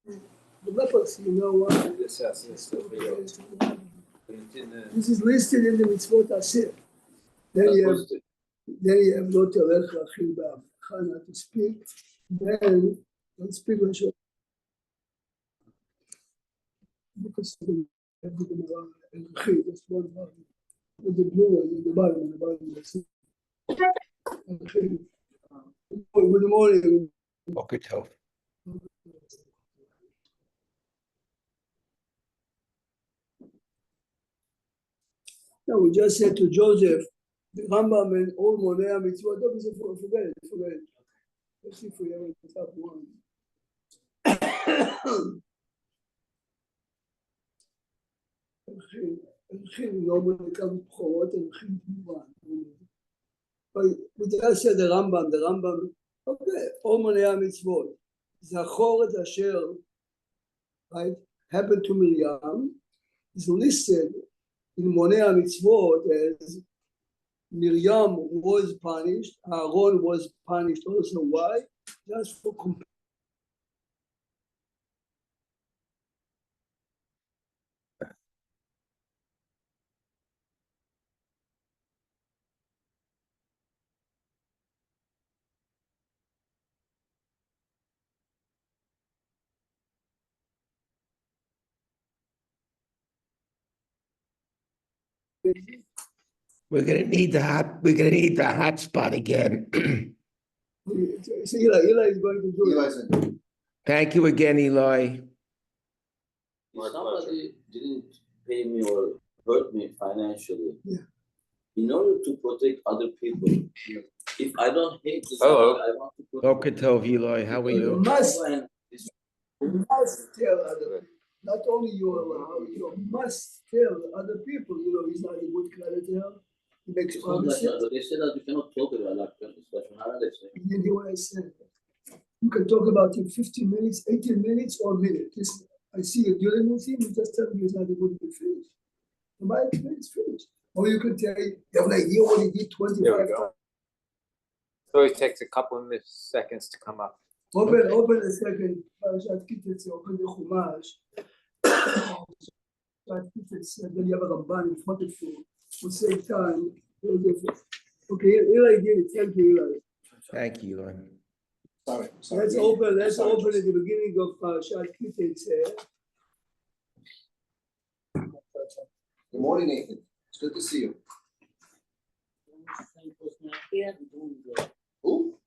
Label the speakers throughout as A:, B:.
A: The lepers, you know what?
B: This
A: is listed in the mitzvot asir. Then you have not to not to speak. Then don't speak when you because that's one part. The blue one, the bottom, Good morning.
C: Okay, Tov.
A: No, we just said to Joseph, the Rambam and all Monea mitzvot. Don't forget it. Let's see if we have a top one. normally come forward and but we just said the Rambam, okay, all Monea mitzvot. Zachor et asher, right, happened to Miriam, is listed in Monea mitzvot as Miriam was punished, Aaron was punished also. Why? Just for
C: We're gonna need the hot spot again.
A: So Eli is going to do it.
C: Thank you again, Eli.
B: Somebody didn't pay me or hurt me financially.
A: Yeah.
B: In order to protect other people, if I don't hate this,
C: Hello.
B: I want to protect.
C: Okay, Tov, Eli, how are
A: You
C: you?
A: must tell other people. Not only you must tell other people, he's not a good character. He makes promises.
B: They said that you cannot talk about that.
A: You hear what I said? You can talk about him 15 minutes, 18 minutes, or a minute. I see you dealing with him, you just tell me he's not a good finish. My experience finished. Or you could tell you have an idea what he did 25 times.
D: So it takes a couple of seconds to come up.
A: Open a second. Open the Chumash. Then you have a Ramban in front of you. We'll save time. Okay, Eli did it. Thank you, Eli.
C: Thank you, Eli.
E: Sorry.
A: Let's open at the beginning of Parashat Kititz.
E: Good morning, Nathan. It's good to see you. Who?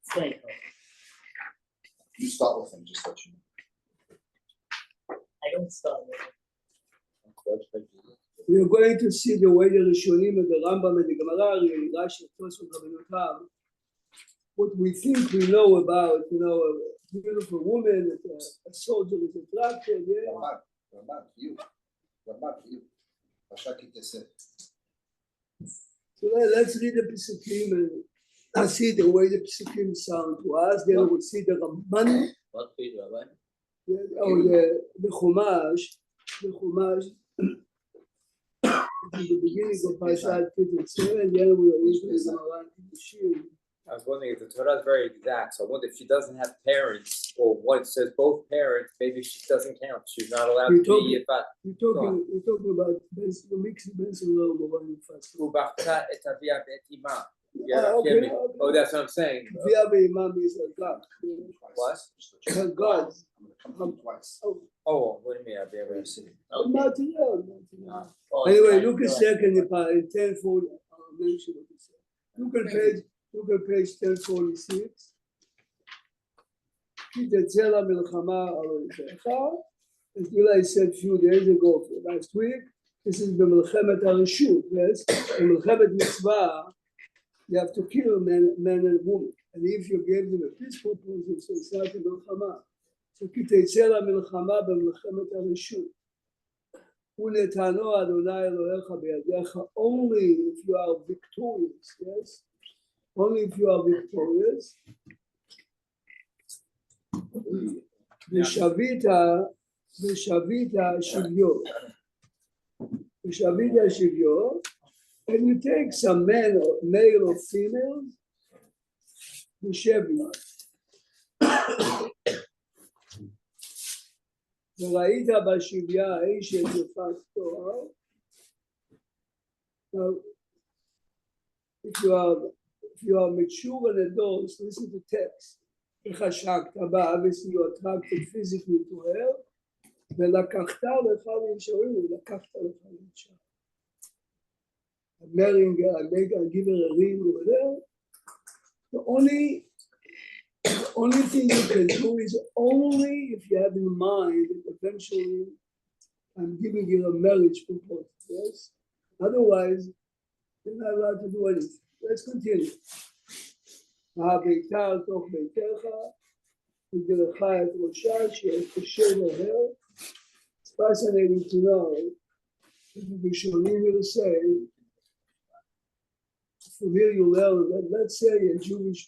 E: You start with him, just let you know.
F: I don't start with it.
A: We are going to see the way the Rishonim and the Rambam and the Gemara, Rashi, Tosfot, Rabbeinu Tam, what we think we know about, a beautiful woman, a soldier is attracted, yeah.
E: Ramban, you.
A: So let's read the Pesukim and see the way the Pesukim sound to us. Then we'll see the Ramban.
B: What page, Rabbi?
A: The Chumash, the beginning of Parashat Kititz, and then we will read the Gemara in the Shir.
D: I was wondering if the Torah is very exact. So I wonder if she doesn't have parents, or what says both parents, maybe she doesn't count. She's not allowed to be a bat.
A: You're talking about the mixed Benson Lobo when you fast.
D: Okay. Oh, that's what I'm saying.
A: Via Imam is a God.
D: What?
A: God.
E: I'm coming twice.
D: Oh, what do you mean?
A: Anyway, look a second in 1040. Mention what he said. Look at page 1046. As Eli said a few days ago, last week, this is the Melchemet HaReshut, yes? The Melchemet Mitzvah, you have to kill man and woman. And if you gave them a peaceful proposal, so it's not a Melchama. So Kiteitzeh LaMelchama b'Melchemet HaReshut. Unetano Adonai Elohecha beyadecha, only if you are victorious, yes? Only if you are victorious. V'shavita shivyo. V'shavita shivyo. And you take some male or female, v'shevi. וראית בשביה האיש את יפת תואר. Now, if you are mature and adult, listen to text. חשקת בה, obviously you attracted physically to her, ולקחת לך לאישרים, ולקחת לך לאישה. Marrying her, give her a ring over there. The only thing you can do is only if you have in mind that eventually I'm giving you a marriage proposal, yes? Otherwise, you're not allowed to do anything. Let's continue. הביתה על תוך ביתך, וגלך את ראשה, שיתקשר להר. It's fascinating to know that the Rishonim will say, from here you learn that let's say a Jewish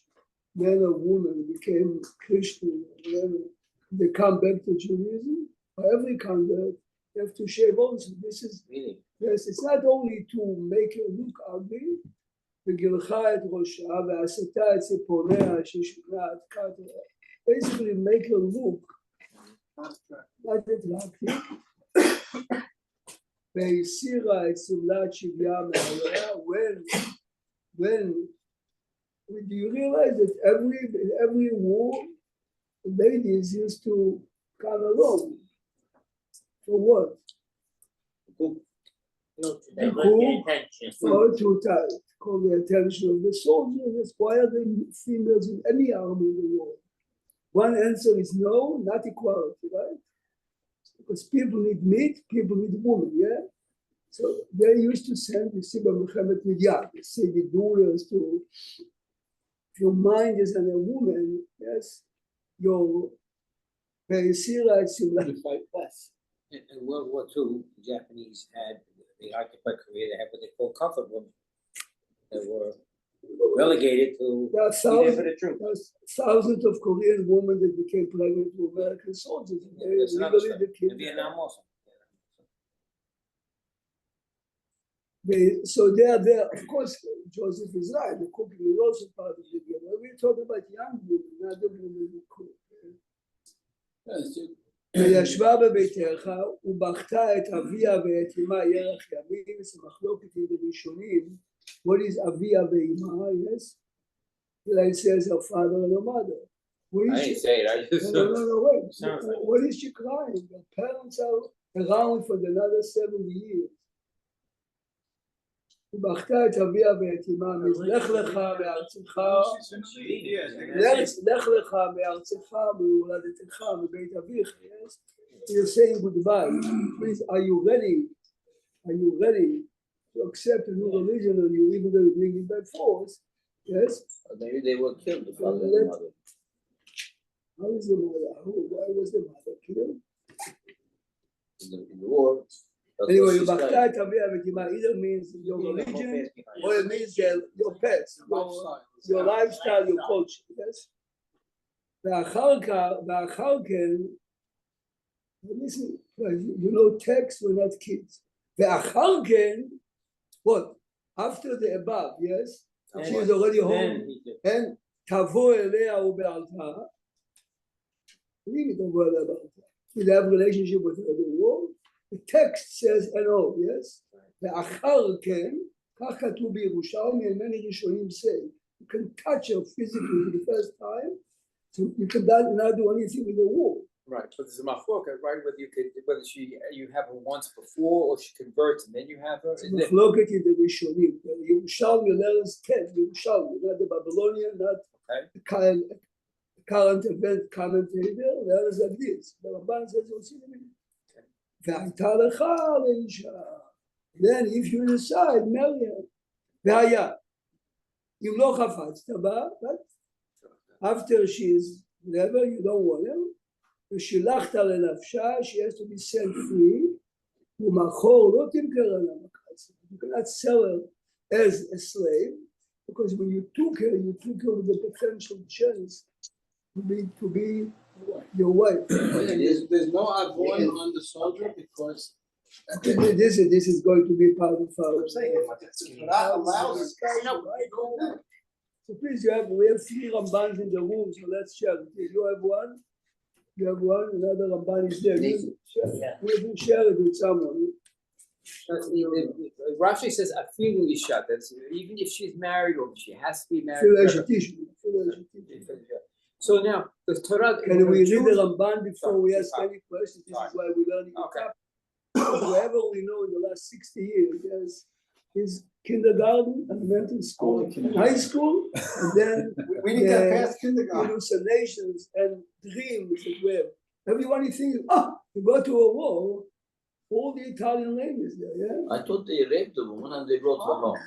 A: man or woman became Christian, and they come back to Judaism, for every convert, they have to shave also. This is, yes, it's not only to make it look ugly, וגילך את ראשה ועשתה את ציפורניה ששכנעת כתר. Basically make her look not attractive. והסירה את סמלת שבייה מעליה. When do you realize that every war the ladies used to come along? For what? Or to call the attention of the soldiers. That's why are the females in any army in the world? One answer is no, not equality, right? Because people need meat, people need women, yeah? So they used to send the Sibba Muhammad Midyat, they say the daughters to, if your mind is on a woman, yes, your Be'esira is similar.
G: In World War II, the Japanese had, they occupied Korea, they had what they call comfort women. They were relegated to
A: There are
G: be there for the troops.
A: thousands of Korean women that became pregnant with American soldiers. And they
G: That's another
A: legally
G: story.
A: the kid.
G: In Vietnam also.
A: So they are there. Of course, Joseph is right. The cooking is also part of the game. We're talking about young women, not the women who cook. וישבה בביתך ובכתה את אביה ואת אמה ירח ימים. זה מחלוקת עם הראשונים. What is אביה ואמה? Yes. Like says her father and her mother.
G: I didn't say it. I just
A: No, wait.
G: Sounds like
A: What is she crying? Her parents are around for another 70 years. ובכתה את אביה ואת אמה, לך לך מארצך, לך לך מארצך, ממולדתך, מבית אביך, yes? You're saying goodbye. Please, are you ready to accept a new religion, or you even though you bring it by force? Yes?
B: Maybe they were killed, the father and the mother.
A: How is the mother? Why was the mother killed?
B: In the war.
A: Anyway, you bakta et avia v'tima either means your religion or it means your pets, your lifestyle, your culture. Yes. ואחר כן, listen, you know, texts were not kids. ואחר כן, what? After the above, yes, she is already home, and תבוא אליה ובעלתה. What do you mean תבוא אליה ובעלתה? Did they have a relationship with her in the world? The text says no, yes? ואחר כן, כך כתוב בירושלמי, and many Rishonim say, you can touch her physically for the first time, so you can not do anything with the wall.
D: Right, but there's a machloket, right? Whether you have her once before or she converts and then you have her.
A: מחלוקת in the Rishonim. Yerushalmi learns 10, Yerushalmi, not the Babylonian, not the current event commentator, learns like this. The Ramban says, והייתה לך לאישה. Then if you decide, marry her. והיה. אם לא חפצת בה, after she's never, you don't want her, ושילחת לנפשה, she has to be set free, ומאחור לא תמכר לה מקרצה. You cannot sell her as a slave, because when you took her with the potential chance to be your wife.
E: There's no avoid on the soldier because
A: This is going to be part of our.
E: I'm saying not allowed.
A: So please, we have 3 Rambans in the room, so let's check. You have one? You have one, another Ramban is there.
G: Yeah.
A: We share it with someone.
D: Rashi says afilu isha, that's even if she's married or she has to be married.
A: Feel
D: whatever.
A: agitation.
D: So now, the Torah.
A: Can we read the
D: Jews-
A: Ramban before we ask
D: Sorry.
A: any questions? This is
D: Sorry.
A: why we're learning.
D: Okay.
A: Whoever we know in the last 60 years, yes, is kindergarten, elementary school, and high school, and then
E: We didn't get
A: the
E: past kindergarten.
A: hallucinations and dreams that we have. Everyone is thinking, you go to a war, all the Italian ladies there, yeah?
B: I thought they raped the woman and they brought her home.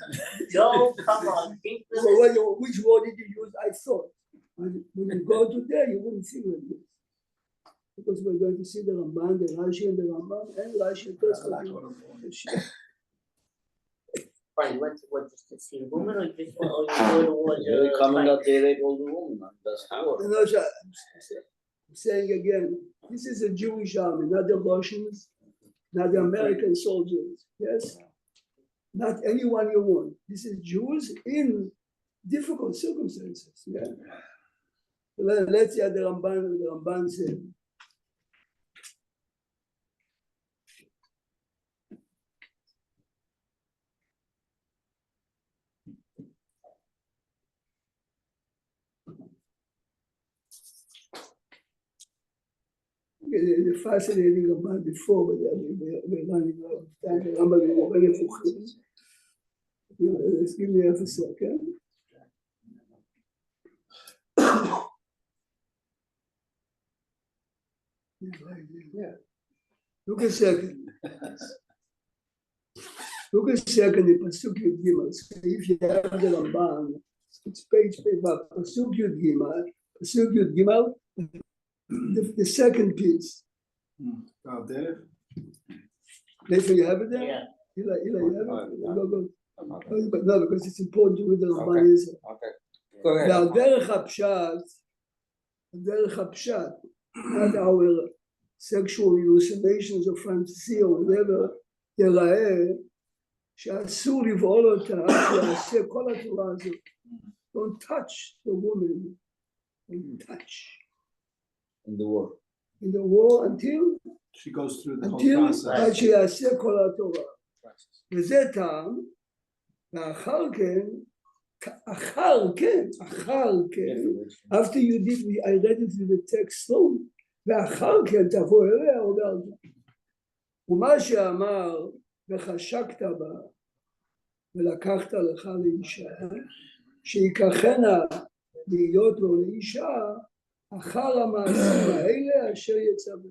F: No, come on, think this
A: So
F: is-
A: which word did you use? I thought. When you go to there, you wouldn't think like this. Because we're going to see the Ramban, the Rashi and the Ramban, and Rashi and Tosfot.
F: Right, you went just to see the woman or you just went, or you go to
B: They're coming out, they rape all the women, and that's the war.
A: You know, so I'm saying again, this is a Jewish army, not the Russians, not the American soldiers, yes? Not anyone you want. This is Jews in difficult circumstances, yeah? Let's hear the Ramban said. The fascinating Ramban before, but we're running out of time. The Ramban is very fuchim. Let's give me half a second. Yeah. Look a second. Look a second in Pasuk Yud Gimel. So if you have the Ramban, it's page paper. Pasuk Yud Gimel, the second piece.
E: Oh, there.
A: Nathan, you have it there?
F: Yeah.
A: Eli, you have it? Go, go.
D: Okay.
A: But no, because it's important to read the Ramban
D: Okay.
A: is.
D: Okay. Go ahead.
A: Now, derech hapshat, not our sexual hallucinations or fantasy or whatever, יראה שאסור לבעול אותה, שיעשה כל התורה הזאת. Don't touch the woman. Don't touch.
B: In the war.
A: In the war until
E: She goes through the whole
A: until
E: process.
A: עד שיעשה כל התורה. וזה טעם, ואחר כן, after you did, I read it in the text slowly, ואחר כן תבוא אליה הודעת. ומה שאמר וחשקת בה ולקחת לך לאישה, שיקחנה להיות לו לאישה אחר המעשים האלה אשר יצווה.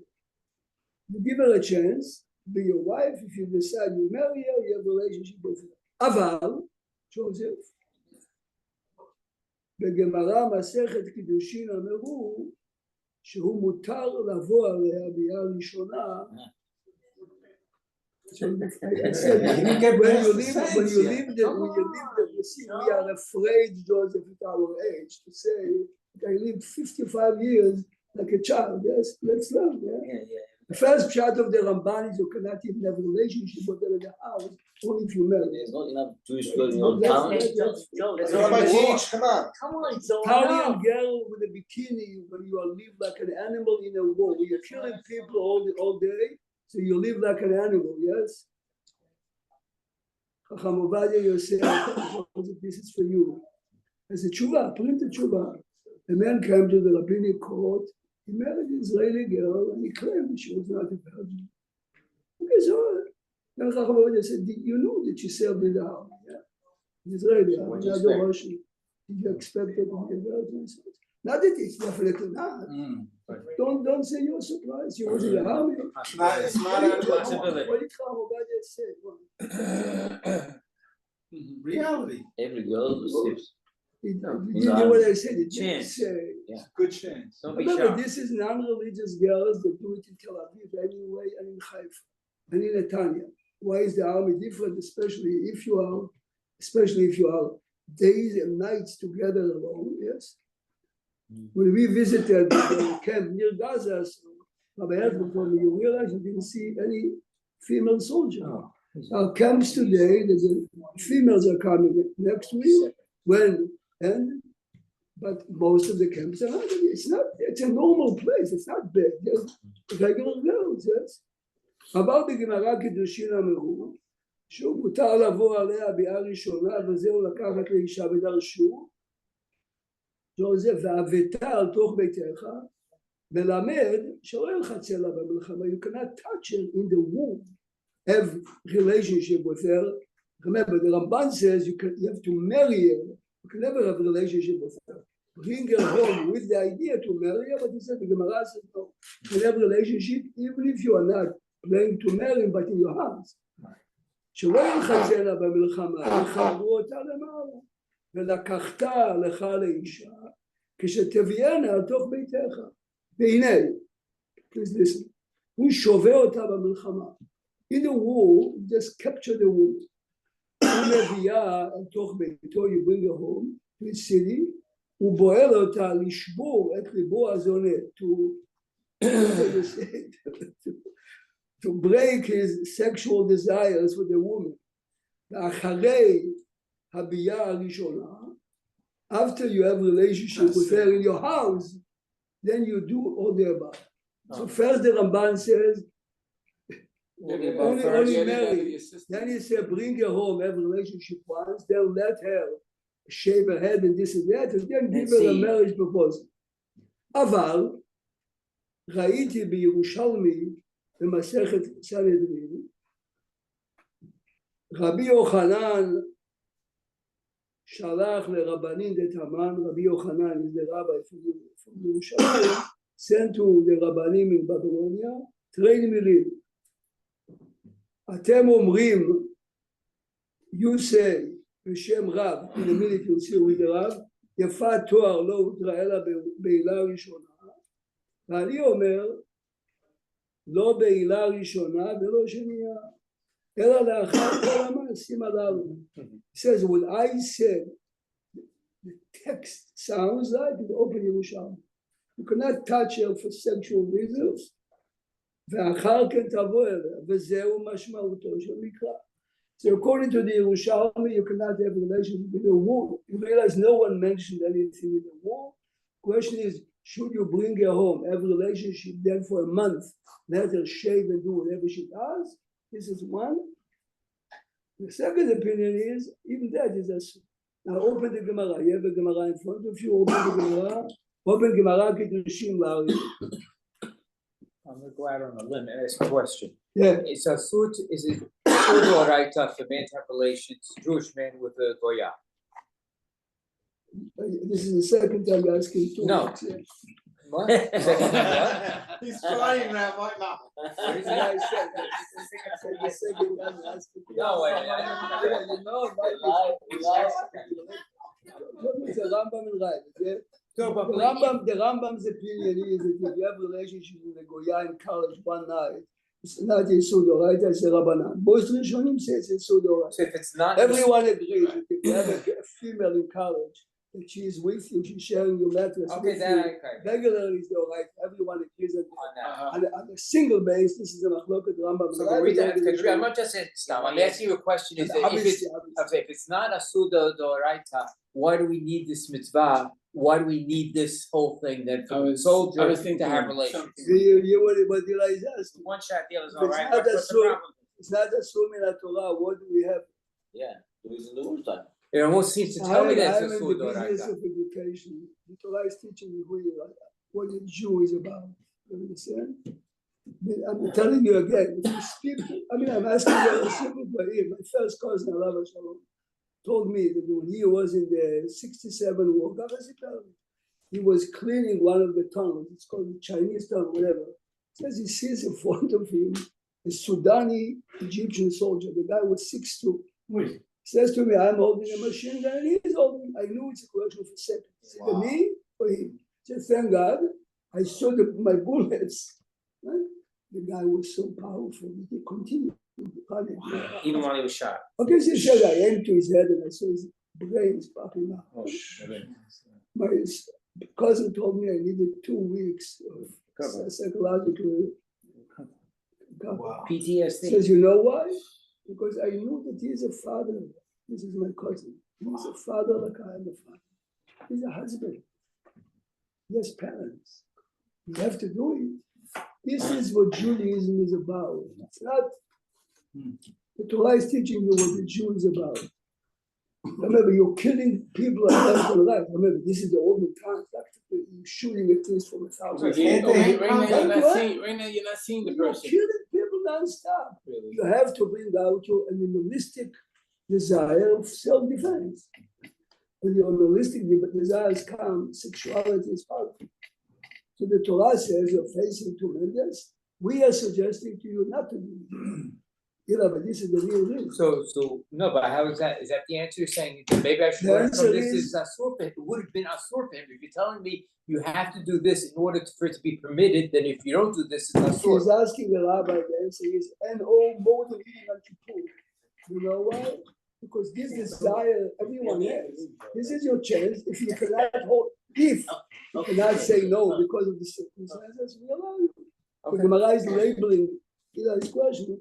A: You give her a chance, be your wife, if you decide you marry her, you have a relationship with her. אבל, ג'וזף, בגמרא מסכת קידושין אמרו שהוא מותר לבוא עליה ביד ראשונה. When you leave the see, we are afraid, Joseph, at our age, to say, I lived 55 years like a child. Yes, let's learn. Yeah? The first shot of the Ramban is you cannot even have a relationship with her in the house, only if you marry.
B: There's not enough Jewish girls in your
A: That's-
B: town.
A: that's-
F: Joe,
E: That's
F: that's
E: what I
F: all.
E: teach, come on.
F: Come on, Joe.
A: Italian girl with a bikini when you are live like an animal in a war. You're killing people all day, so you live like an animal, yes? Chacham Ovadia Yosef, this is for you. As a tshuva, put into tshuva. A man came to the rabbinic court, he married an Israeli girl, and he claimed she was not a virgin. Okay, so then Chacham Ovadia said, did you know that she served in the army? Yeah? Israeli,
D: So
A: not
D: what do you
A: the
D: expect?
A: Russian. Did you expect her to be a virgin? Not that it's definitely not. Don't say you're surprised. She was in the army.
E: It's not a
D: Possibility.
A: What did Chacham Ovadia say?
E: reality.
B: Every girl receives.
A: You
B: in
A: know
B: the
A: what
B: army.
A: I said? It didn't
D: Chance.
A: say.
E: Good chance.
D: Don't be
A: Remember,
D: shocked.
A: this is non-religious girls that do it in Tel Aviv anyway, and in Haifa, and in Netanya. Why is the army different, especially if you are days and nights together alone? Yes. When we visited the camp near Gaza, so Rabbi Herzog told me, you realize you didn't see any female soldier. Our camps today, the females are coming next week. When and But most of the camps are not. It's a normal place, it's not big. There's regular girls, yes. אבל בגמרא קידושין אמרו, שהוא מותר לבוא עליה ביאה ראשונה, וזהו לקחת לאישה ודרשו. זה והבאת על תוך ביתך, מלמד שלא ילחץ לה במלחמה. You cannot touch her in the womb, have relationship with her. Remember, the Ramban says you have to marry her. You can never have a relationship with her. Bring her home with the idea to marry her, but he said the Gemara says no. You can have a relationship even if you are not planning to marry him, but in your house. שלא ילחץ לה במלחמה, יחברו אותה למעלה, ולקחת לך לאישה, כשתביאנה על תוך ביתך. והנה, please listen, הוא שובה אותה במלחמה. In the war, just capture the woman. הוא מביאה על תוך ביתו, you bring her home to the city, הוא בוער אותה לשבור את ליבו הזונה, to break his sexual desires with the woman. ואחרי הביאה הראשונה, after you have a relationship with her in your house, then you do all the above. So first the Ramban says, only marry. Then he said, bring her home, have a relationship once, then let her shave her head and this and that, and then give her a marriage proposal. אבל ראיתי בירושלמי במסכת סנהדרין, רבי יוחנן שלח לרבנין דתמן, רבי יוחנן is the rabbi from Yerushalayim, sent to the רבנים in Babylonia, train מילים. אתם אומרים, you say, בשם רב, in a minute you'll see with the רב, יפת תואר לא הותרה אלא בעילה ראשונה, ואני אומר, לא בעילה ראשונה ולא שנייה, אלא לאחר כל המעשים הללו. He says, what I said, the text sounds like the open Yerushalmi. You cannot touch her for sexual reasons, ואחר כן תבוא אליה, וזהו משמעותו של מקרא. So according to the Yerushalmi, you cannot have a relationship with a woman. You realize no one mentioned anything in the war. Question is, should you bring her home, have a relationship then for a month, let her shave and do whatever she does? This is one. The second opinion is, even that is a sin. Now open the Gemara. You have a Gemara in front of you, open the Gemara. Open Gemara, Kiddushin, Larry.
D: I'm gonna go out on a limb and ask a question.
A: Yeah.
D: Is it Sudoraita for man to have relations, Jewish man with a Goya?
A: This is the second time you're asking two.
D: No.
A: weeks, yeah.
D: What? Second time what?
E: He's trying that right now.
D: What is
A: Yeah, I
D: it?
A: said that. The second time you're asking two.
D: No, wait,
A: Yeah, you know, it's a Rambam and right, yeah? The Rambam's opinion is that if you have a relationship with a Goya in college one night, it's not a Sudoraita, it's a Rabbanan. Most Rishonim say it's a Sudoraita.
D: So if it's not.
A: Everyone agrees that if you have a female in college, that she is with you, she's sharing your mattress
D: Okay,
A: with
D: then
A: you,
D: okay.
A: regularly is all right. Everyone agrees that
D: On that.
A: on a single base, this is a Machloket Rambam.
D: So we have to agree. I'm not just saying stop. I'm asking you a question. Is that if it's not a Sudoraita, why do we need this mitzvah? Why do we need this whole thing then for the soldier to have relations?
A: What did I ask?
D: One shot deal is
A: If
D: all
A: it's
D: right.
A: not
D: What's the problem?
A: It's not assuming a Torah. What do we have?
B: Yeah, it was in the wartime.
D: It almost seems to tell me that it's a
A: I'm in the business
D: Sudoraita.
A: of education. The Torah is teaching you who you are, what a Jew is about. You understand? I'm telling you again, if you speak, I'm asking you a simple question. My first cousin, Alav Shalom, told me that when he was in the 67 war, he was cleaning one of the tunnels. It's called the Chinese tunnel, whatever. Says he sees in front of him a Sudani Egyptian soldier. The guy was 6'2". Says to me, I'm holding a machine gun, and he's holding. I knew it's a question of a second. Is it me or him? He said, thank God, I saw my bullets. Right? The guy was so powerful that he continued.
D: Even while he was shot.
A: Okay, so he said, I aimed to his head and I saw his brains popping out. My cousin told me I needed 2 weeks of psychological cover.
D: PTSD.
A: Says, you know why? Because I knew that he is a father. This is my cousin. He's a father like I am a father. He's a husband. Yes, parents. You have to do it. This is what Judaism is about. It's not the Torah is teaching you what the Jew is about. Remember, you're killing people left and right. Remember, this is the olden times. You're shooting at things from 1,000.
D: Right now you're not seeing the
A: You're
D: person.
A: killing people non-stop.
D: Really.
A: You have to bring out your animalistic desire of self-defense. When your animalistic desires come, sexuality is powerful. So the Torah says you're facing tremendous. We are suggesting to you not to do it. You know, but this is the real reason.
D: So no, but how is that? Is that the answer? You're saying that maybe I should
A: The
D: learn
A: answer
D: from this
A: is-
D: is asur for him. It would have been asur for him. If you're telling me you have to do this in order for it to be permitted, then if you don't do this, it's
A: He's
D: asur.
A: asking the rabbi, the answer is, and all more than Yom Kippur. You know why? Because this desire everyone has. This is your chance. If you cannot hold, if you cannot say no because of the circumstances, we allow you. The Gemara is labeling, his question,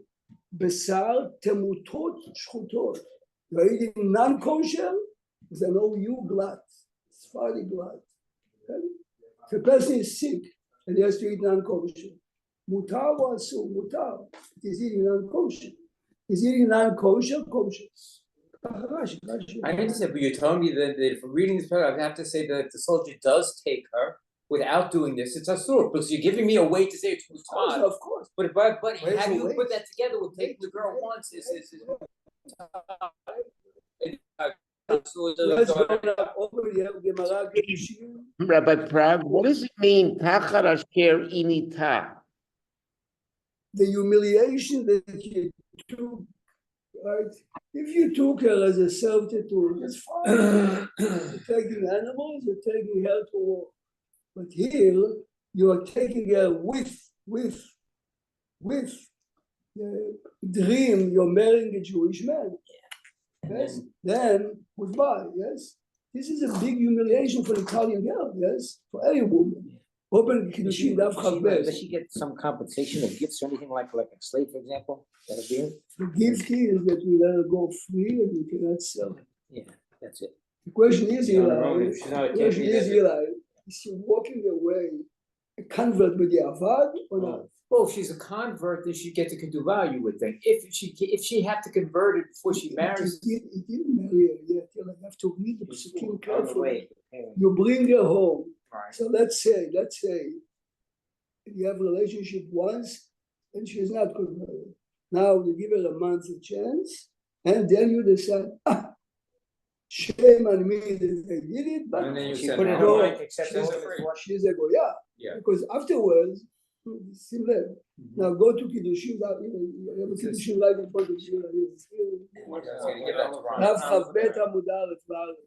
A: Besar temutot shchutot. You're eating non-kosher, they know you glad. Sephardi glad. Okay? If a person is sick and he has to eat non-kosher, mutar or asur, mutar. He's eating non-kosher. He's eating non-kosher, kosher.
D: I understand, but you're telling me that if I'm reading this paragraph, I have to say that if the soldier does take her without doing this, it's asur. Because you're giving me a way to say it's mutar.
A: Of course.
D: But
A: Where's
D: how do
A: the
D: you
A: weight?
D: put that together with taking the girl once?
A: Let's go over here, Gemara Kedushin.
C: Rabbi Prague, what does it mean, tachar asher inita?
A: The humiliation that you took, right? If you took her as a self-tattoo, that's fine. You're taking animals, you're taking her to war. But here, you are taking her with the dream you're marrying a Jewish man. Yes? Then goodbye, yes? This is a big humiliation for an Italian girl, yes? For any woman. Open Kiddushin, Daf Chav
G: Does
A: Bet.
G: she get some compensation or gifts or anything like a slave, for example? That'd be it?
A: The gift is that we let her go free and we cannot sell her.
G: Yeah, that's it.
A: The question is,
D: She's on her
A: Eli,
D: own, if she's not a
A: the question
D: kid,
A: is, Eli, is she walking away a convert with the Avad or not?
D: Well, if she's a convert, then she gets a keduvah, you would think. If she had to convert it before she marries.
A: He didn't marry her yet. You have to read the Pesukim
G: On the
A: carefully.
G: way.
A: You bring her home.
D: Right.
A: So let's say you have a relationship once and she's not converted. Now you give her a month a chance, and then you decide, shame on me that I did it, but
D: And then you
G: She
D: said
G: put in her
D: no.
G: mind to accept
A: she's
G: it.
A: she's a goya.
D: Yeah.
A: Because afterwards, similar. Now go to Kiddushin, you have a Kiddushin right in front of you.
D: Give that to Ron.
A: Rav Chav Bet Amud Aleph V'Aleph.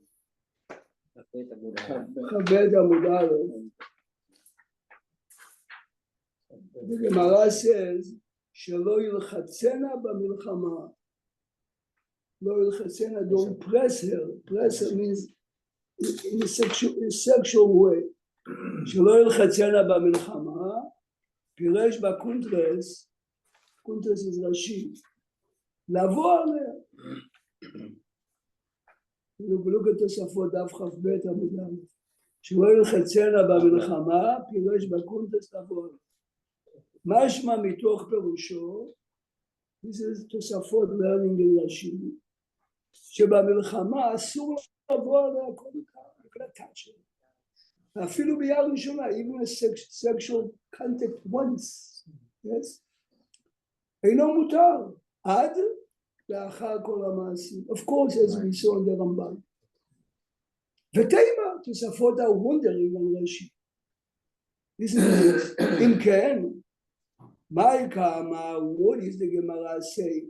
A: Chav Bet Amud Aleph. The Gemara says, "Shelo yilchatzena b'milchama." Lo yilchatzena, don't press her. Press her means in a sexual way. Shelo yilchatzena b'milchama. Piresh b'kuntres. Kuntres is Rashi. לבוא עליה. look at תוספות דף כ"ב עמוד א'. שלא ילחצנה במלחמה, פירש בקונטס לבוא עליה. משמע מתוך פירושו, this is תוספות learning in רש"י, שבמלחמה אסור לבוא עליה כל כך, אפילו ביד ראשונה, even a sexual contact once, yes? אינו מותר, עד לאחר כל המעשים. Of course, as we saw in the Ramban. ותימה, תוספות are wondering on רש"י. Listen to this. אם כן, מהי כמה, what is the Gemara saying?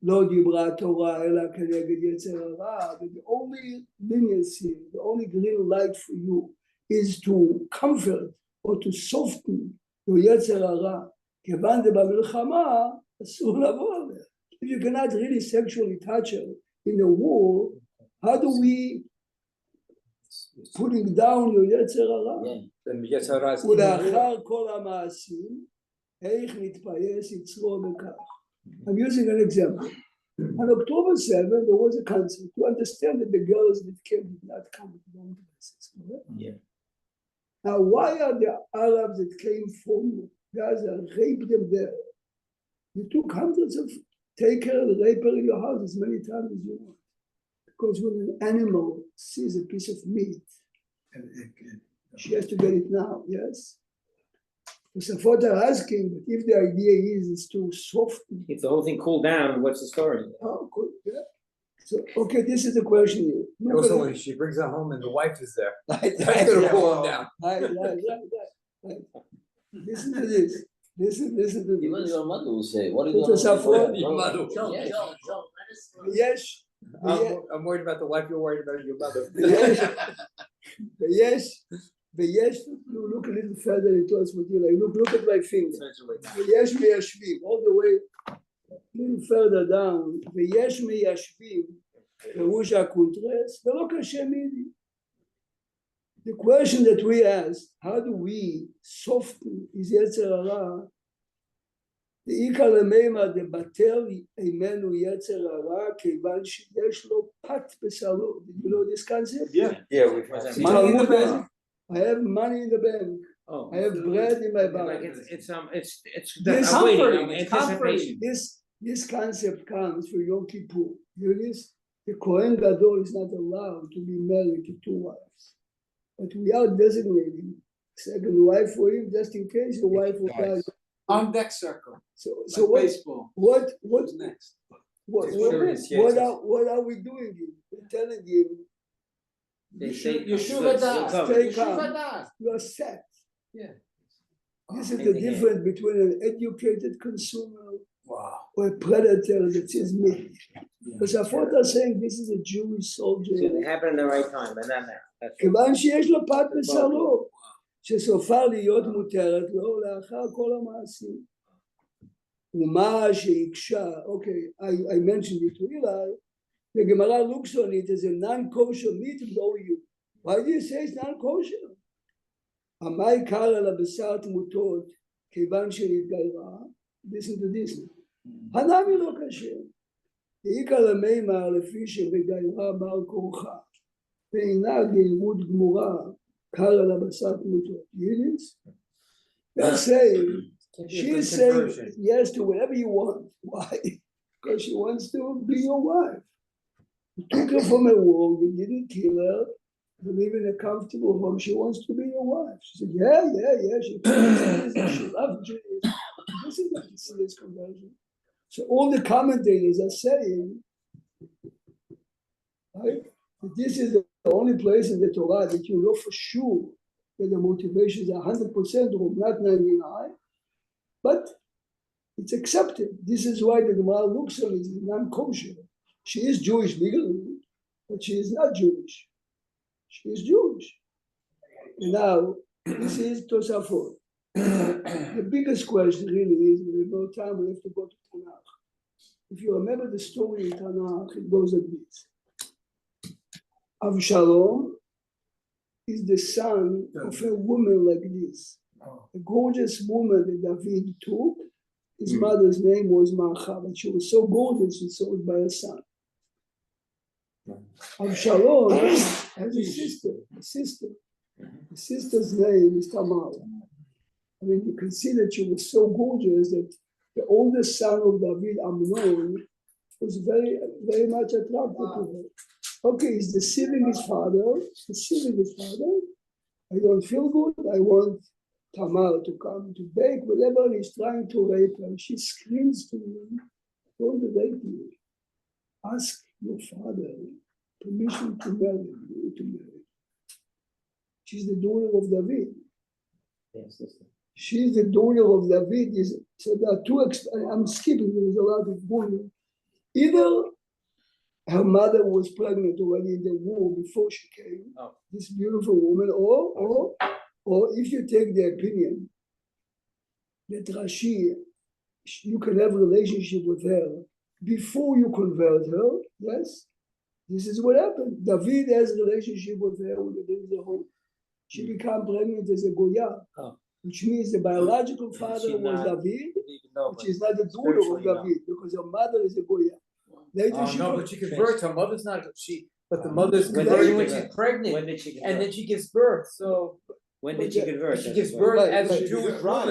A: לא דיברה התורה אלא כנגד יצר הרע, but the only leniency, the only green light for you is to comfort or to soften your יצר הרע. כיוון דבמלחמה, אסור לבוא עליה. If you cannot really sexually touch her in a war, how do we putting down your יצר הרע? ולאחר כל המעשים, איך נתפייס יצרו בכך. I'm using an example. On October 7, there was a concert to understand that the girls that came did not come with long dresses.
G: Yeah.
A: Now, why are the Arabs that came from Gaza raped them there? You took hundreds of take her and rape her in your house as many times as you want. Because when an animal sees a piece of meat, she has to get it now, yes? So what are asking, but if the idea is to soften.
G: If the whole thing cooled down, what's the story?
A: Oh, good, yeah. So, okay, this is the question here. Look
D: Also,
A: at
D: when she brings her home and the wife is there,
A: Right,
D: that's gonna cool him down.
A: Right. Listen to this. Listen to
B: Even
A: this.
B: your mother will say, what are you
A: It's
B: gonna
A: a saffron.
B: do?
D: Your mother.
F: Joe,
B: Yes.
F: Joe, let us.
A: Yes,
D: I'm worried about the wife, you're worried about your mother.
A: ויש, look a little further into us what you like. Look at my finger. ויש מיישבים, all the way, a little further down. ויש מיישבים, פירוש הקונטרס, ולא קשה מידי. The question that we ask, how do we soften his יצר הרע? דאיכא למימא דבטל אימנו יצר הרע, כיוון שיש לו פת בשרו. Did you know this concept?
D: Yeah, we've had
A: Money in the bank. I have money in the bank.
G: Oh.
A: I have bread in my
G: Like
A: bank.
G: it's
A: This
G: I'm waiting,
D: comforting,
G: I'm
D: it's
G: anticipation.
A: This concept comes from Yom Kippur. You know this? The Kohen Gadol is not allowed to be married to two wives. But we are designating second wife for him just in case your wife will die.
D: On deck circle,
A: So
D: like baseball.
A: what
D: next?
A: what are we doing here? We're telling him
D: Yeshuva das.
A: stay
D: Yeshuva
A: calm.
D: das.
A: You are set.
D: Yeah.
A: This is the difference between an educated consumer
D: Wow.
A: or a predator that says meat. Because Afot are saying this is a Jewish soldier.
G: So it happened in the right time, but not now. That's
A: כיוון שיש לו פת בשרו, שסופה להיות מותרת לו לאחר כל המעשים. ומה שהקשה, אוקיי, I mentioned it to Eli, the Gemara looks on it as a non-kosher meat of you. Why do you say it's non-kosher? מה עיקר על הבשר תמותות כיוון שנתגיירה? listen to this. הנמי לא כשר. העיקר למימר לפי שבגיירה בר כורחה. ואינה גאירות גמורה קר על הבשר תמותות. Yiddish? They're saying, she's saying yes to whatever you want. Why? Because she wants to be your wife. You took her from a war, you didn't kill her, you live in a comfortable home, she wants to be your wife. She said, yeah, she loves Jesus. This is not a serious conversion. So all the commentators are saying, right, that this is the only place in the Torah that you know for sure that the motivations are 100% or not 99, but it's accepted. This is why the Gemara looks on it as non-kosher. She is Jewish legally, but she is not Jewish. She is Jewish. And now, this is Tosafot. The biggest question really is, we have no time, we have to go to Tanakh. If you remember the story in Tanakh, it goes like this. Avshalom is the son of a woman like this. A gorgeous woman that David took. His mother's name was Maacha, and she was so gorgeous, she sold by her son. Avshalom has a sister. The sister's name is Tamar. I mean, you can see that she was so gorgeous that the oldest son of David, Amnon, was very, very much attracted to her. Okay, he's deceiving his father. I don't feel good. I want Tamar to come to bake, whatever, and he's trying to rape her. She screams to him, don't rape me. Ask your father permission to marry you. She's the daughter of David.
G: Yes, sister.
A: She's the daughter of David. So there are two, I'm skipping, there's a lot of women. Either her mother was pregnant already in the womb before she came, this beautiful woman, or if you take the opinion that Rashi, you can have a relationship with her before you convert her, yes, this is what happened. David has a relationship with her when they leave the home. She became pregnant as a Goya, which means the biological father was David, but she's not the daughter of David because her mother is a Goya. Later
D: But she converts. Her mother's not. But the mother's converting when she's pregnant,
G: When did she give
D: and
G: birth?
D: then she gives birth. So
G: When did she
A: Okay.
G: convert?
D: She
G: That's
D: gives
G: the
D: birth
G: question.
D: as a
A: Right.
D: Jewish
A: Right,
D: woman.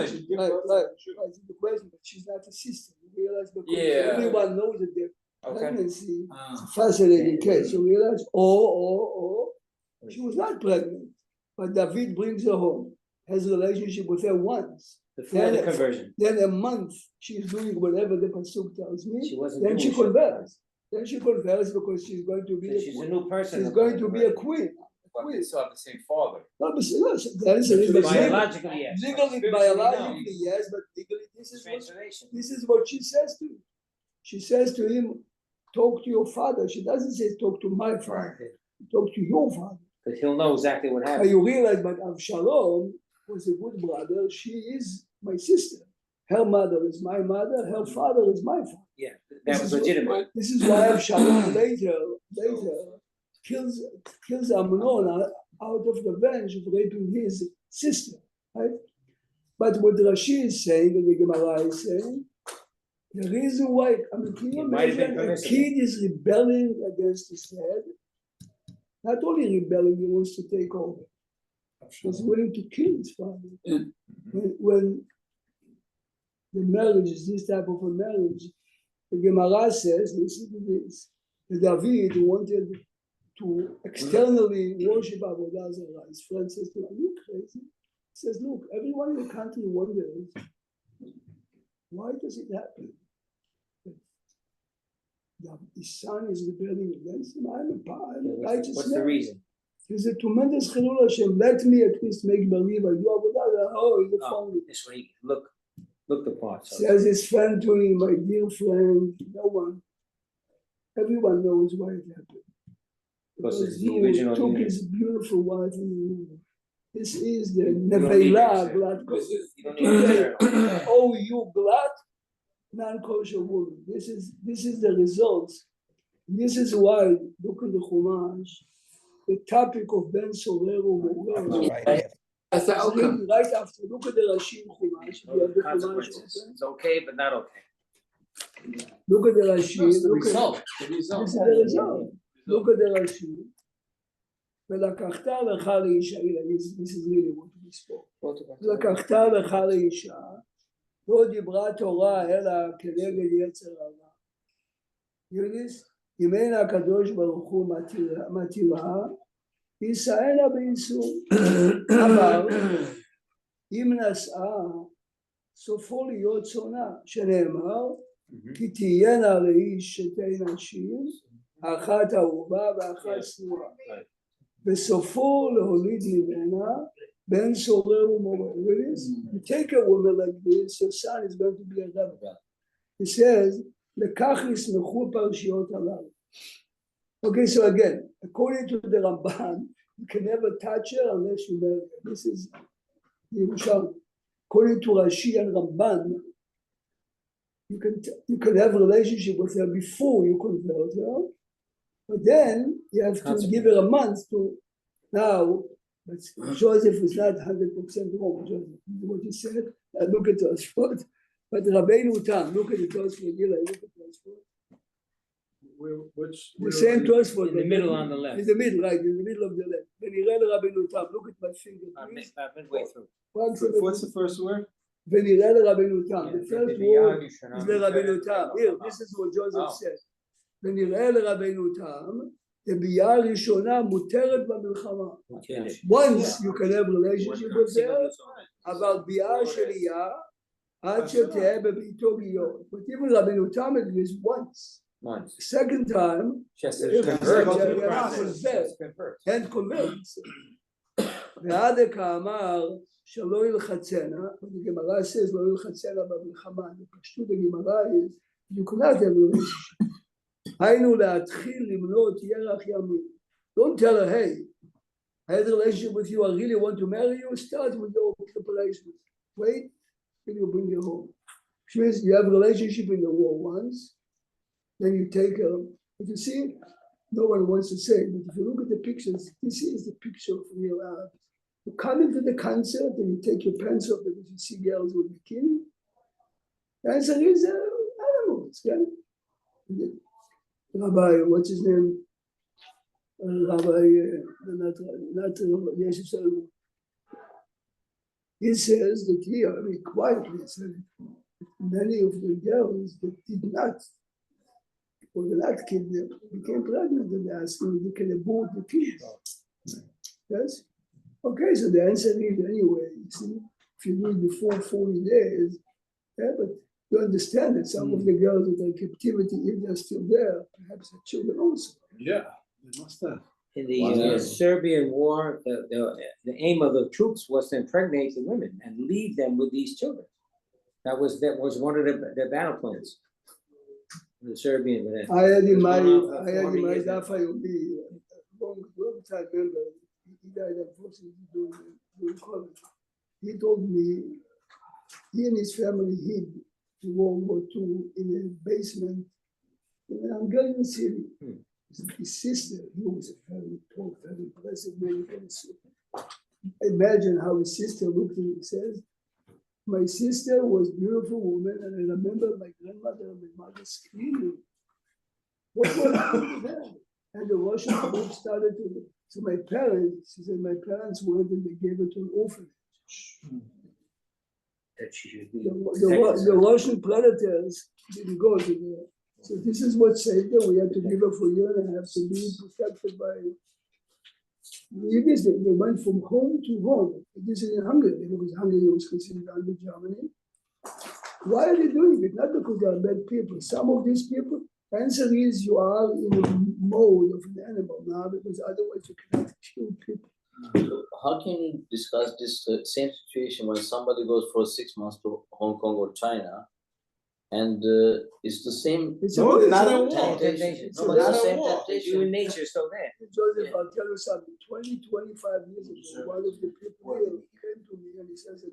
A: right. That's the question, but she's not a sister. You realize because
D: Yeah.
A: everyone knows that their
D: Okay.
A: pregnancy.
G: Ah.
A: It's a fascinating case. You realize, or she was not pregnant, but David brings her home, has a relationship with her once.
G: Before the
A: Then-
G: conversion.
A: Then a month she's doing whatever the pasuk tells me.
G: She wasn't
A: Then she
G: Jewish at the
A: converts. Then she converts because she's going to be
G: So she's a new person.
A: she's
G: upon
A: going to be a
G: conversion.
A: queen.
D: But they still have the same father.
A: No, but that is but
G: Biologically, yes.
A: legally,
D: Spiritually,
A: biologically,
D: no.
A: yes, but legally,
G: Transformation.
A: this is what she says to him. She says to him, talk to your father. She doesn't say talk to my father. Talk to your father.
G: Because he'll know exactly what
A: But
G: happened.
A: you realize, but Avshalom was a good brother. She is my sister. Her mother is my mother. Her father is my father.
G: Yeah, that
A: This
G: was
A: is-
G: legitimate.
A: This is why Avshalom later kills Amnon out of revenge of raping his sister, right? But what Rashi is saying, and the Gemara is saying, the reason why, I mean, can you
G: It might have been
A: imagine a
G: permissible.
A: kid is rebelling against his dad? Not only rebelling, he wants to take over. He's willing to kill his father. When the marriage is this type of a marriage, the Gemara says, listen to this, that David wanted to externally worship Avodah Zarah. His friend says to him, are you crazy? He says, look, everyone in the country wonders, why does it happen? That his son is rebelling against him. I'm a righteous
G: What's the
A: man.
G: reason?
A: There's a tremendous chilul Hashem. Let me at least make believe I do Avodah Zarah. Oh, he's a
G: Oh,
A: phony.
G: this way, look the part. So
A: Says his friend to him, my dear friend, no one, everyone knows why it happened.
G: Because it's the
A: you
G: original
A: took
G: unit.
A: his beautiful wife and you. This is the
G: don't need
A: Nevela,
G: it,
A: blood
G: you don't need to share.
A: Oh, you blood, non-kosher woman. This is the results. This is why, look at the Chumash, the topic of Ben Sorer
D: That's the outcome.
A: right after, look at the Rashi in Chumash. You have the Chumash
G: Consequences.
A: open.
G: It's okay, but not okay.
A: Look at the Rashi.
D: That's the
A: Look at
D: result. The
A: this
D: result.
A: is the result. Look at the Rashi. ולקחת לך לאישה, this is really what we spoke. לקחת לך לאישה, לא דיברה תורה אלא כנגד יצר הרע. יודיס, אם אין הקדוש ברוך הוא מתירה, יישאנה באיסור. אבל אם נשאה, סופו להיות שונא, שנאמר, כי תהיינה לאיש שתי נשים, אחת אהובה ואחת שנואה. בסופו להוליד ממנה בן סורר ומורה. You take a woman like this, your son is going to be a rebel. He says, לכך יסמכו פרשיות הללו. Okay, so again, according to the Ramban, you can never touch her unless you marry her. This is Yerushalmi. According to Rashi and Ramban, you can have a relationship with her before you convert her, but then you have to give her a month to now. But Joseph was not 100% wrong. Joseph, what he said, look at us. But Rabbeinu Tam, look at the Tosfot. Look at Tosfot. The same Tosfot.
G: In the middle on the left.
A: In the middle, right, in the middle of the left. When he read Rabbeinu Tam, look at my finger. please.
G: Midway through.
E: What's the first word?
A: When he read Rabbeinu Tam, the first word is the Rabbeinu Tam. Here, this is what Joseph said. when נראה לרבנו תם, ביאה ראשונה מותרת במלחמה. Once you can have relationship with them, אבל ביאה שנייה, עד שתהיה בביתו גיור. But even רבנו תם it is once. Second time, and converts. ועד כאמר שלא ילחצנה, הגמרא says לא ילחצנה במלחמה, בפשטות הגמרא is you cannot have a relationship. היינו להתחיל למנות ירח ימים. Don't tell her, hey, I had a relationship with you, I really want to marry you, start with your preparation. Wait till you bring her home. Which means you have a relationship in the war once, then you take her, but you see, no one wants to say, but if you look at the pictures, this is the picture of real Arabs. You come into the concert and you take your pants off because you see girls with bikini. The answer is, animals, yeah? Rabbi, what's his name? Rabbi, not Yeshua, He says that here, I mean, quietly said, many of the girls that did not, or were not kidnapped, became pregnant, and they asked him if they can abort the kids. Yes? Okay, so the answer is anyway, you see, if you do it before 40 days, yeah, but you understand that some of the girls that are in captivity, if they're still there, perhaps have children also.
H: Yeah, they must have.
G: In the
B: 1 year.
G: Serbian war, the aim of the troops was to impregnate the women and leave them with these children. That was one of their battle plans. The Serbian.
A: I had in my
G: years now.
A: Dafa Yomi, long time member, he died unfortunately during college. He told me he and his family hid in World War II in a basement in an Hungarian city. His sister, he was a very tall, very impressive man. You can see. Imagine how his sister looked at him and says, my sister was a beautiful woman, and I remember my grandmother and my mother screaming. What was that? And the Russian group started to. So my parents, she said, my parents went and they gave it to an orphanage.
G: That she should be.
A: The Russian predators didn't go to there. So this is what saved her. We had to give her for a year and a half to be protected by. They went from home to home. This is in Hungary, because Hungary was considered under Germany. Why are they doing it? Not because they are bad people. Some of these people, the answer is you are in a mode of an animal now, because otherwise you cannot kill people.
B: How can you discuss this same situation when somebody goes for 6 months to Hong Kong or China, and it's the same
A: It's
H: No,
A: a-
H: not
A: it's a-
H: at all.
B: temptation?
A: It's
B: No,
A: a-
B: but it's the
H: not
B: same
H: at all.
B: temptation.
G: Human nature is still there.
A: Joseph, I'll tell you something. 25 years ago, one of the people here came to me and he says,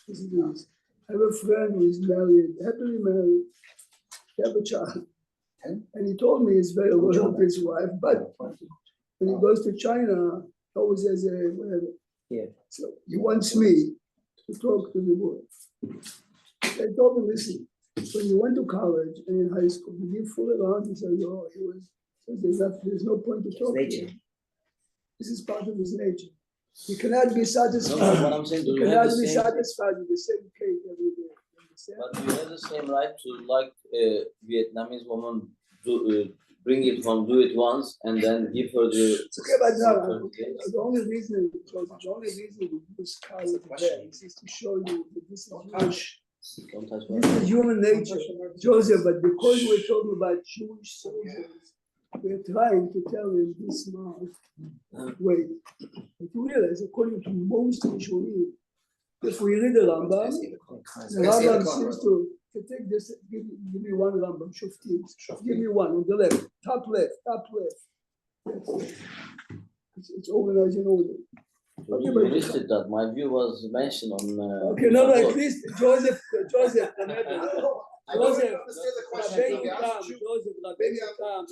A: listen to this. I have a friend who is married, happily married, they have a child. And he told me he's very loyal to his wife, but when he goes to China, always has a whatever.
G: Yeah.
A: So he wants me to talk to the boy. I told him, listen, when you went to college and in high school, did you fool around? He said, no, he was, so there's no point to talk to
G: nature.
A: him. This is part of his nature. He cannot be
B: No,
A: satisfied.
B: what I'm saying, do
A: He
B: you have
A: cannot
B: the
A: be
B: same?
A: satisfied with the same cake every day. Understand?
B: But you have the same right to like a Vietnamese woman bring it home, do it once, and then give her the.
A: Okay, but no, the only reason we use college there is to show you that this is Jewish.
B: Don't touch
A: This is human nature, Joseph. But because we're talking about Jewish soldiers, we're trying to tell them this smart way. But you realize, according to most Rishonim, if we read the Rambam seems to take this. Give me one Rambam, Shoftim. Give me one on the left, top left. Yes. It's organized in order. Okay,
B: You
A: but-
B: listed that. My view was mentioned on.
A: Okay, no,
B: on
A: at least Joseph, remember.
E: I don't
A: Joseph,
E: understand the question.
A: Rabbeinu
E: Maybe
A: Tam, Joseph,
E: maybe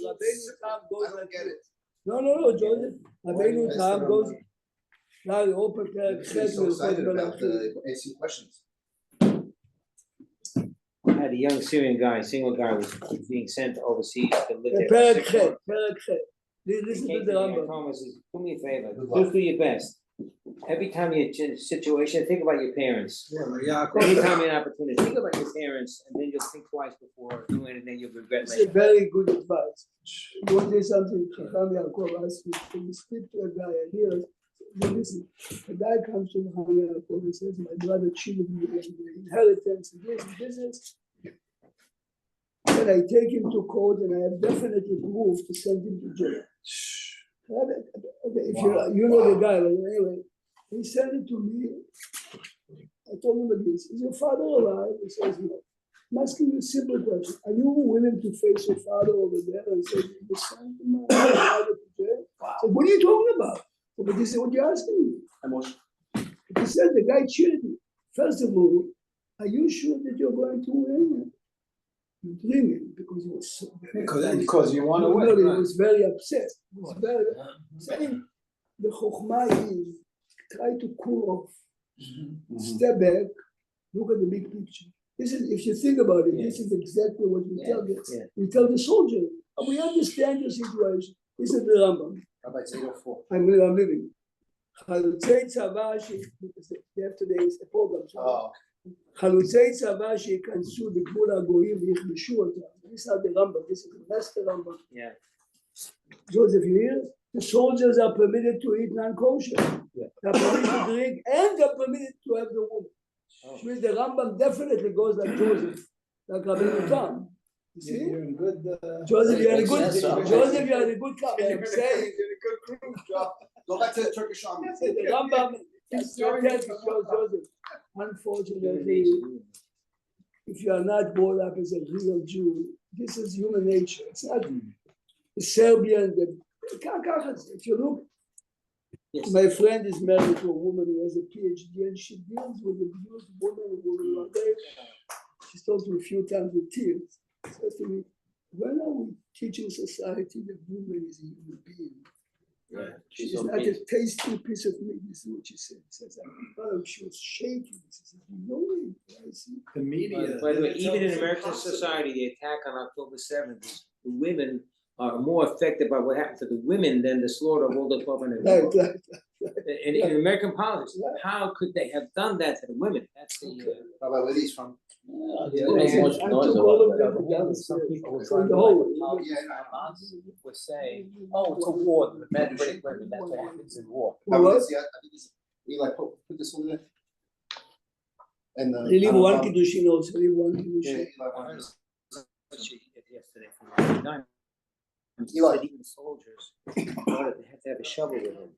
A: Rabbeinu Tam goes
E: I don't
A: like
E: get
A: this.
E: it.
A: No, Joseph, Rabbeinu Tam goes. Now you open the
E: You're so excited about answering questions.
G: I had a young Syrian guy, single guy, was being sent overseas to live there. for 6 months.
A: Perak.
G: He
A: Listen
G: came
A: to
G: to
A: the
G: me and
A: Rambam.
G: told me, says, do me a favor, just do your best. Every time you're in a situation, think about your parents. Every time you're an opportunity, think about your parents, and then you'll think twice before doing anything you'll regret
A: It's a
G: later.
A: very good advice. You want to do something, Chacham Yaakov asked me, when you speak to a guy and hear, listen, a guy comes to Chacham Yaakov and says, my brother cheated me on the inheritance and this and business. Then I take him to court and I have definitely proof to send him to jail. Okay, if you know the guy, but anyway, he sent it to me. I told him like this, is your father alive? He says no. I'm asking you a simple question. Are you willing to face your father over there and say, you sent my father to jail? So what are you talking about? So, but this is what you're asking me. He said the guy cheated me. First of all, are you sure that you're going to win? You're dreaming because he was so
H: Because you want to
A: no,
H: win.
A: he
H: right.
A: was very upset. He was very saying the chokhmah is try to cool off, step back, look at the big picture. This is, if you think about it, this is exactly what we tell them.
G: Yeah.
A: We tell the soldier, we understand your situation. This is the Rambam.
E: Rabbi, it's 8:04.
A: I'm living. חלוצי צבא, yesterday is a program,
E: Oh,
A: חלוצי צבא שיכנסו לגבול הגויים ויכבשו אותם. This is the Rambam, this is the master Rambam.
G: Yeah.
A: Joseph, you hear? The soldiers are permitted to eat non-kosher. They're permitted to drink and they're permitted to have the woman. Which means the Rambam definitely goes like Joseph, like Rabbeinu Tam. You see?
H: You're in good,
A: Joseph, you're in a good,
B: Makes sense, huh?
A: Joseph, you're in a good company. I'm saying,
E: you're in a good crew, Joe. Go back to the Turkish army.
A: the Rambam is so shows Joseph. Unfortunately, if you are not brought up as a real Jew, this is human nature. It's not the Serbian, if you look,
G: Yes.
A: my friend is married to a woman who has a PhD and she deals with abused women all day. She's told me a few times with tears. She says to me, when are we teaching society that woman is a human being?
B: Yeah,
A: She's not a tasty piece of meat, this is what she said. She says, she was shaking. She says, no way, I see.
H: the media.
G: By the way, even in American society, the attack on October 7th, the women are more affected by what happened to the women than the slaughter of all the 1,200
A: Right,
G: people.
A: right.
G: In American politics, how could they have done that to the women? That's the,
E: Rabbi, where these from?
B: They make much
A: I
B: noise
A: took all
B: about
A: of
B: that.
A: them downstairs.
D: Some people were
A: From
D: trying
A: the
D: to
A: whole.
D: would say, oh, it's a war, the men break women, that's what happens in war.
E: I
A: What?
E: think this, Eli, put this over there. And
A: They leave one kiddushin also, leave one kiddushin.
G: yesterday from the 9. He said even soldiers, they have to have a shovel with them.